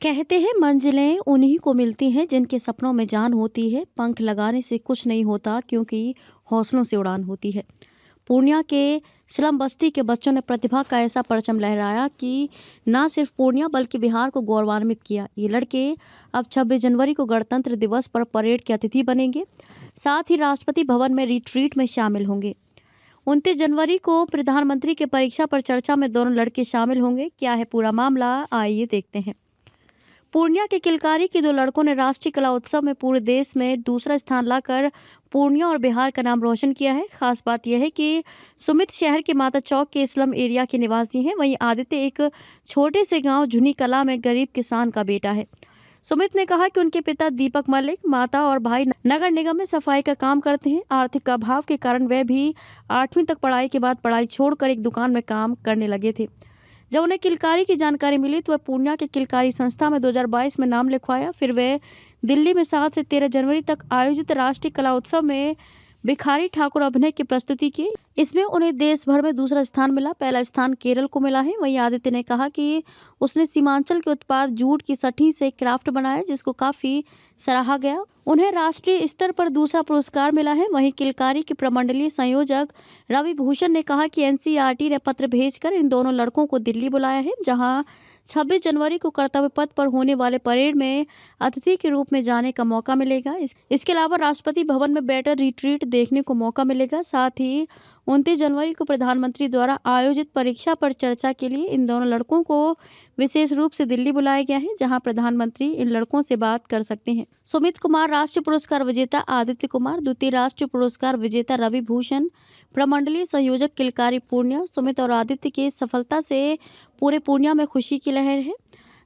कहते हैं मंजिलें उन्हीं को मिलती हैं जिनके सपनों में जान होती है। पंख लगाने से कुछ नहीं होता क्योंकि हौसलों से उड़ान होती है। पूर्णिया के स्लम बस्ती के बच्चों ने प्रतिभा का ऐसा परचम लहराया कि न सिर्फ पूर्णिया बल्कि बिहार को गौरवान्वित किया। ये लड़के अब 26 जनवरी को गणतंत्र दिवस पर परेड के अतिथि बनेंगे, साथ ही राष्ट्रपति भवन में रिट्रीट में शामिल होंगे। 29 जनवरी को प्रधानमंत्री के परीक्षा पर चर्चा में दोनों लड़के शामिल होंगे। क्या है पूरा मामला, आइए देखते हैं। पूर्णिया के किलकारी के दो लड़कों ने राष्ट्रीय कला उत्सव में पूरे देश में दूसरा स्थान लाकर पूर्णिया और बिहार का नाम रोशन किया है। खास बात यह है कि सुमित शहर के माता चौक के स्लम एरिया के निवासी हैं, वहीं आदित्य एक छोटे से गांव झुनी कला में गरीब किसान का बेटा है। सुमित ने कहा कि उनके पिता दीपक मलिक, माता और भाई नगर निगम में सफाई का काम करते हैं। आर्थिक अभाव के कारण वह भी 8वीं तक पढ़ाई के बाद पढ़ाई छोड़कर एक दुकान में काम करने लगे थे। जब उन्हें किलकारी की जानकारी मिली तो वह पूर्णिया के किलकारी संस्था में 2022 में नाम लिखवाया। फिर वे दिल्ली में 7 से 13 जनवरी तक आयोजित राष्ट्रीय कला उत्सव में भिखारी ठाकुर अभिनय की प्रस्तुति की। इसमें उन्हें देश भर में दूसरा स्थान मिला, पहला स्थान केरल को मिला है। वहीं आदित्य ने कहा कि उसने सीमांचल के उत्पाद जूट की सठी से क्राफ्ट बनाया, जिसको काफ़ी सराहा गया। उन्हें राष्ट्रीय स्तर पर दूसरा पुरस्कार मिला है। वहीं किलकारी के प्रमंडलीय संयोजक रवि भूषण ने कहा कि एनसीईआरटी ने पत्र भेजकर इन दोनों लड़कों को दिल्ली बुलाया है, जहां 26 जनवरी को कर्तव्य पथ पर होने वाले परेड में अतिथि के रूप में जाने का मौका मिलेगा। इसके अलावा राष्ट्रपति भवन में बैटर रिट्रीट देखने को मौका मिलेगा। साथ ही 29 जनवरी को प्रधानमंत्री द्वारा आयोजित परीक्षा पर चर्चा के लिए इन दोनों लड़कों को विशेष रूप से दिल्ली बुलाया गया है, जहां प्रधानमंत्री इन लड़कों से बात कर सकते हैं। सुमित कुमार राष्ट्रीय पुरस्कार विजेता आदित्य कुमार, द्वितीय राष्ट्रीय पुरस्कार विजेता रवि भूषण, प्रमंडलीय संयोजक किलकारी पूर्णिया। सुमित और आदित्य की सफलता से पूरे पूर्णिया में खुशी की लहर है।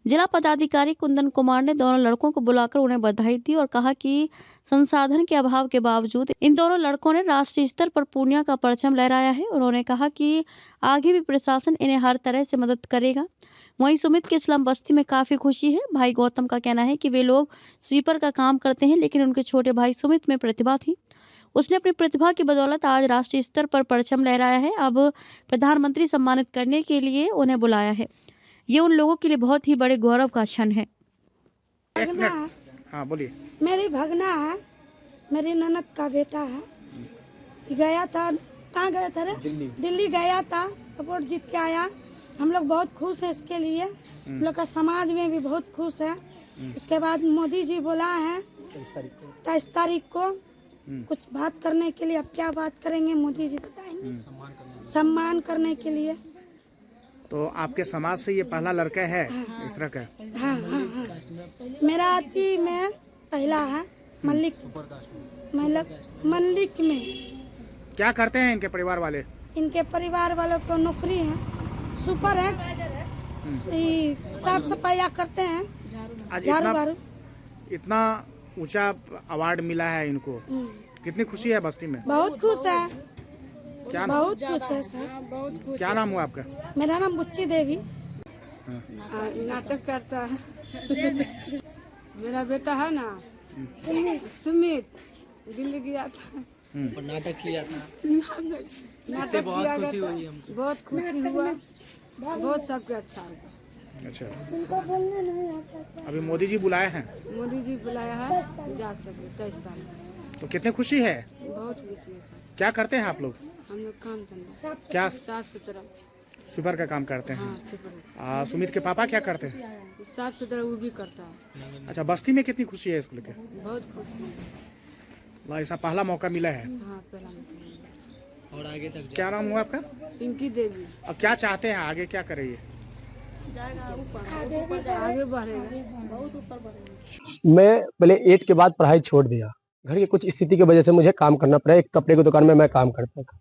जिला पदाधिकारी कुंदन कुमार ने दोनों लड़कों को बुलाकर उन्हें बधाई दी और कहा कि संसाधन के अभाव के बावजूद इन दोनों लड़कों ने राष्ट्रीय स्तर पर पूर्णिया का परचम लहराया है। उन्होंने कहा कि आगे भी प्रशासन इन्हें हर तरह से मदद करेगा। वहीं सुमित के स्लम बस्ती में काफ़ी खुशी है। भाई गौतम का कहना है कि वे लोग स्वीपर का काम करते हैं, लेकिन उनके छोटे भाई सुमित में प्रतिभा थी। उसने अपनी प्रतिभा की बदौलत आज राष्ट्रीय स्तर पर परचम लहराया है। अब प्रधानमंत्री सम्मानित करने के लिए उन्हें बुलाया है। ये उन लोगों के लिए बहुत ही बड़े गौरव का क्षण है। हाँ बोलिए। मेरी भगना है, मेरी ननद का बेटा है। गया था, कहाँ गया था रे? दिल्ली गया था, रिपोर्ट जीत के आया। हम लोग बहुत खुश है इसके लिए। हम लोग का समाज में भी बहुत खुश है। उसके बाद मोदी जी बोला है 23 तारीख को कुछ बात करने के लिए। अब क्या बात करेंगे मोदी जी बताएंगे। सम्मान करने के लिए। तो आपके समाज से ये पहला लड़का है इस तरह का? हाँ हाँ हाँ, मेरा अति में पहला है। मल्लिक में। क्या करते हैं इनके परिवार वाले? इनके परिवार वालों को नौकरी है, सुपर है, साफ सफाई करते हैं, झाड़ू बारू। इतना ऊंचा अवार्ड मिला है इनको, कितनी खुशी है बस्ती में? बहुत खुश है। क्या बहुत खुश है सर। क्या नाम हुआ आपका? मेरा नाम बुच्ची देवी। नाटक करता है। मेरा बेटा है ना सुमित, दिल्ली गया था, नाटक किया था। नाटक बहुत खुशी हुई हमको। बहुत खुशी हुआ, बहुत सबके अच्छा हुआ। अच्छा, अभी मोदी जी बुलाए हैं? मोदी जी बुलाया है, जा सके 23 तारीख। तो कितनी खुशी है? बहुत खुशी है सर। क्या करते हैं आप लोग? हम लोग काम करते हैं, क्या? साफ सुथरा। सुपर का काम करते हैं। हाँ सुपर। सुमित के पापा क्या करते हैं? साफ सुथरा वो भी करता है। अच्छा, बस्ती में कितनी खुशी है इसको लेकर? बहुत खुशी है। ऐसा पहला मौका मिला है। हाँ पहला। और आगे तक क्या नाम हुआ आपका? पिंकी देवी। अब क्या चाहते हैं आगे, क्या करेंगे? आगे बढ़ेगा, बहुत ऊपर बढ़ेगा। मैं पहले 8 के बाद पढ़ाई छोड़ दिया। घर की कुछ स्थिति की वजह से मुझे काम करना पड़ा। एक कपड़े की दुकान में मैं काम करता था।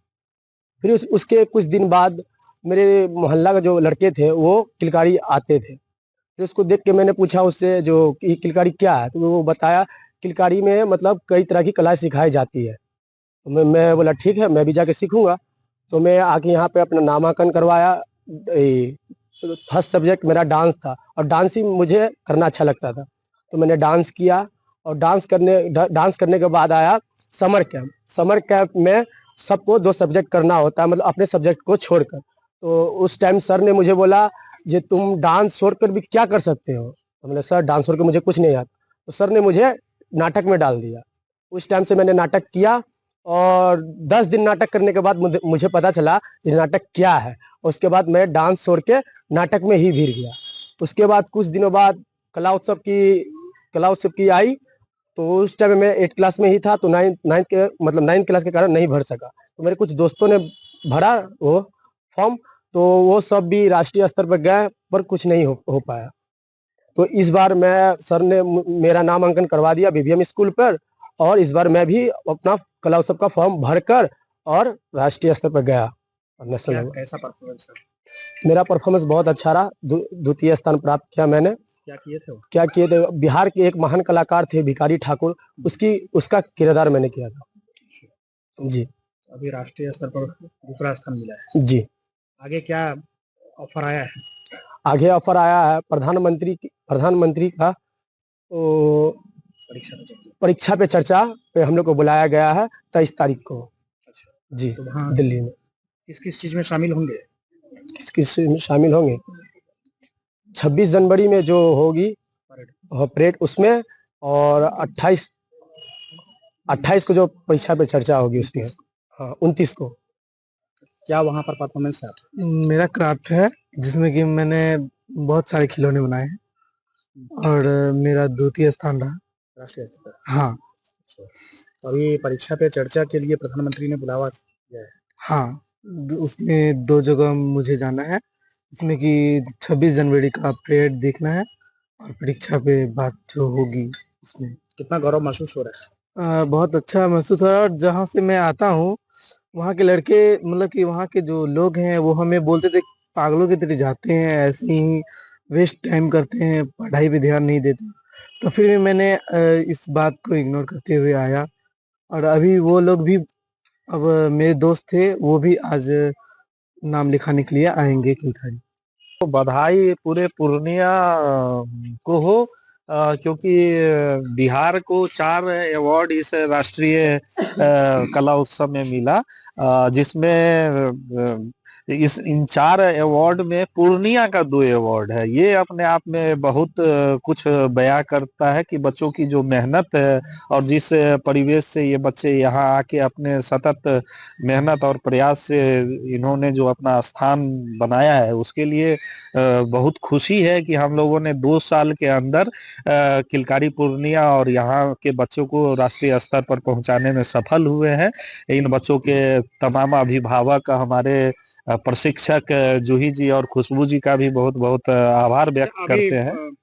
फिर उसके कुछ दिन बाद मेरे मोहल्ला का जो लड़के थे वो किलकारी आते थे। फिर उसको देख के मैंने पूछा उससे जो कि किलकारी क्या है, तो वो बताया किलकारी में मतलब कई तरह की कलाएं सिखाई जाती है। तो मैं बोला ठीक है, मैं भी जाके सीखूंगा। तो मैं आके यहाँ पे अपना नामांकन करवाया। फर्स्ट सब्जेक्ट मेरा डांस था और डांस ही मुझे करना अच्छा लगता था, तो मैंने डांस किया। और डांस करने के बाद आया समर कैंप। समर कैंप में सबको 2 सब्जेक्ट करना होता है, मतलब अपने सब्जेक्ट को छोड़कर। तो उस टाइम सर ने मुझे बोला जे तुम डांस छोड़कर भी क्या कर सकते हो। हमने सर डांस के मुझे कुछ नहीं आता, तो सर ने मुझे नाटक में डाल दिया। उस टाइम से मैंने नाटक किया और 10 दिन नाटक करने के बाद मुझे पता चला कि नाटक क्या है। उसके बाद मैं डांस छोड़ के नाटक में ही भिड़ गया। उसके बाद कुछ दिनों बाद कला उत्सव की आई, तो उस टाइम मैं 8 क्लास में ही था, तो 9th क्लास के कारण नहीं भर सका। तो मेरे कुछ दोस्तों ने भरा वो फॉर्म, तो वो सब भी राष्ट्रीय स्तर पर गए पर कुछ नहीं हो पाया। तो इस बार सर ने मेरा नामांकन करवा दिया बीबीएम स्कूल पर, और इस बार मैं भी अपना कला उत्सव का फॉर्म भरकर और राष्ट्रीय स्तर पर गया और नेशनल। कैसा परफॉर्मेंस है? मेरा परफॉर्मेंस बहुत अच्छा रहा, द्वितीय स्थान प्राप्त किया मैंने। क्या किए थे? बिहार के एक महान कलाकार थे भिखारी ठाकुर, उसका किरदार मैंने किया था जी। अभी राष्ट्रीय स्तर पर दूसरा स्थान मिला है जी। आगे क्या ऑफर आया है? आगे ऑफर आया है प्रधानमंत्री का परीक्षा पे चर्चा पे हम लोग को बुलाया गया है 23 तारीख को। अच्छा जी। तो वहाँ दिल्ली में किस चीज में शामिल होंगे? किस में शामिल होंगे? 26 जनवरी में जो होगी परेड, उसमें, और 28 को जो परीक्षा पे चर्चा होगी उसमें। हाँ, 29 को। क्या वहाँ पर परफॉर्मेंस है? मेरा क्राफ्ट है जिसमें कि मैंने बहुत सारे खिलौने बनाए हैं और मेरा द्वितीय स्थान रहा राष्ट्रीय स्तर पर। हाँ। तो अभी परीक्षा पे चर्चा के लिए प्रधानमंत्री ने बुलावा दिया है। हाँ, उसमें 2 जगह मुझे जाना है, इसमें कि 26 जनवरी का परेड देखना है और परीक्षा पे बात जो होगी उसमें। कितना गौरव महसूस हो रहा है? बहुत अच्छा महसूस हो रहा है। और जहाँ से मैं आता हूँ वहाँ के लड़के, मतलब कि वहाँ के जो लोग हैं वो हमें बोलते थे पागलों की तरह जाते हैं, ऐसे ही वेस्ट टाइम करते हैं, पढ़ाई पे ध्यान नहीं देते। तो फिर भी मैंने इस बात को इग्नोर करते हुए आया, और अभी वो लोग भी, अब मेरे दोस्त थे वो भी आज नाम लिखाने के लिए आएंगे किलकारी। तो बधाई पूरे पूर्णिया को हो, क्योंकि बिहार को 4 अवार्ड इस राष्ट्रीय कला उत्सव में मिला, जिसमें इन 4 अवार्ड में पूर्णिया का 2 अवार्ड है। ये अपने आप में बहुत कुछ बयां करता है कि बच्चों की जो मेहनत है और जिस परिवेश से ये बच्चे यहाँ आके अपने सतत मेहनत और प्रयास से इन्होंने जो अपना स्थान बनाया है, उसके लिए बहुत खुशी है कि हम लोगों ने 2 साल के अंदर किलकारी पूर्णिया और यहाँ के बच्चों को राष्ट्रीय स्तर पर पहुंचाने में सफल हुए हैं। इन बच्चों के तमाम अभिभावक, हमारे प्रशिक्षक जूही जी और खुशबू जी का भी बहुत बहुत आभार व्यक्त करते हैं।